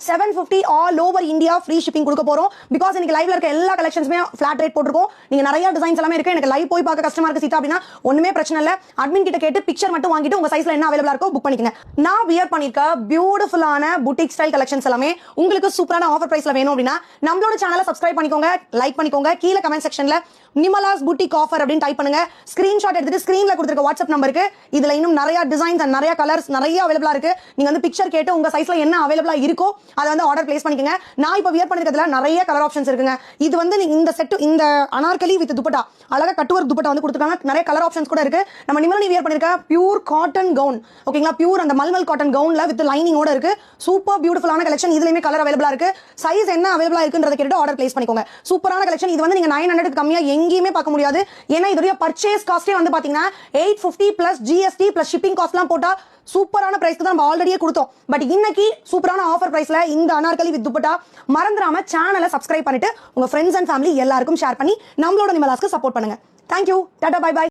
750 all over India free shipping கொடுக்க போறோம். Because இன்னைக்கு லைவ்ல இருக்க எல்லா கலெக்ஷன்ஸ்மே ஃபிளாட் ரேட் போட்டுருக்கோம். நீங்க நிறைய டிசைன்ஸ் எல்லாமே இருக்கு. எனக்கு லைவ் போய் பார்க்க கஷ்டமா இருக்கு சீதா அப்படின்னா ஒண்ணுமே பிரச்சனை இல்ல. அட்மின் கிட்ட கேட்டு பிக்சர் மட்டும் வாங்கிட்டு உங்க சைஸ்ல என்ன அவைலபிளா இருக்கோ புக் பண்ணிக்கங்க. நான் வியர் பண்ணிருக்க பியூட்டிஃபுல்லான புட்டிக் ஸ்டைல் கலெக்ஷன்ஸ் எல்லாமே உங்களுக்கு சூப்பரான ஆஃபர் பிரைஸ்ல வேணும் அப்படின்னா நம்மளோட சேனலை சப்ஸ்கிரைப் பண்ணிக்கோங்க, லைக் பண்ணிக்கோங்க. கீழே கமெண்ட் செக்ஷன்ல நிமலாஸ் புட்டிக் ஆஃபர் அப்படின்னு டைப் பண்ணுங்க. ஸ்கிரீன்ஷாட் எடுத்துட்டு ஸ்கிரீன்ல கொடுத்திருக்க வாட்ஸ்அப் நம்பருக்கு இதுல இன்னும் நிறைய டிசைன்ஸ் அண்ட் நிறைய கலர்ஸ் நிறைய அவைலபிளா இருக்கு. நீங்க வந்து பிக்சர் கேட்டு உங்க சைஸ்ல என்ன அவைலபிளா இருக்கோ அதை வந்து ஆர்டர் பிளேஸ் பண்ணிக்கங்க. நான் இப்ப வியர் பண்ணிருக்கிறதுல நிறைய கலர் ஆப்ஷன்ஸ் இருக்குங்க. இது வந்து இந்த செட் இந்த அனார்கலி வித் துப்பட்டா அழகா கட்டுவர் துப்பட்டா வந்து கொடுத்துருக்காங்க. நிறைய கலர் ஆப்ஷன்ஸ் கூட இருக்கு. நம்ம நிமலனி வியர் பண்ணிருக்க பியூர் காட்டன் கவுன் ஓகேங்களா, பியூர் அந்த மல்மல் காட்டன் கவுன்ல வித் லைனிங்கோட இருக்கு. சூப்பர் பியூட்டிஃபுல்லான கலெக்ஷன். இதுலயுமே கலர் அவைலபிளா இருக்கு. சைஸ் என்ன அவைலபிளா இருக்குன்றத கேட்டு ஆர்டர் பிளேஸ் பண்ணிக்கோங்க. சூப்பரான கலெக்ஷன். இது வந்து நீங்க 900 கம்மியா எங்கேயுமே பார்க்க முடியாது. ஏன்னா இதோட பர்ச்சேஸ் காஸ்டே வந்து பாத்தீங்கன்னா 850 பிளஸ் ஜிஎஸ்டி பிளஸ் ஷிப்பிங் காஸ்ட்லாம் போட்டா சூப்பரான பிரைஸ்க்கு தான் நம்ம ஆல்ரெடியே கொடுத்தோம். பட் இன்னைக்கு சூப்பரான ஆஃபர் பிரைஸ்ல இந்த அனார்கலி வித் துப்பட்டா மறந்துடாம சேனலை சப்ஸ்கிரைப் பண்ணிட்டு உங்க ஃப்ரெண்ட்ஸ் அண்ட் ஃபேமிலி எல்லாருக்கும் ஷேர் பண்ணி நம்மளோட நிமலாஸ்க்கு சப்போர்ட் பண்ணுங்க. Thank you, tata, bye by.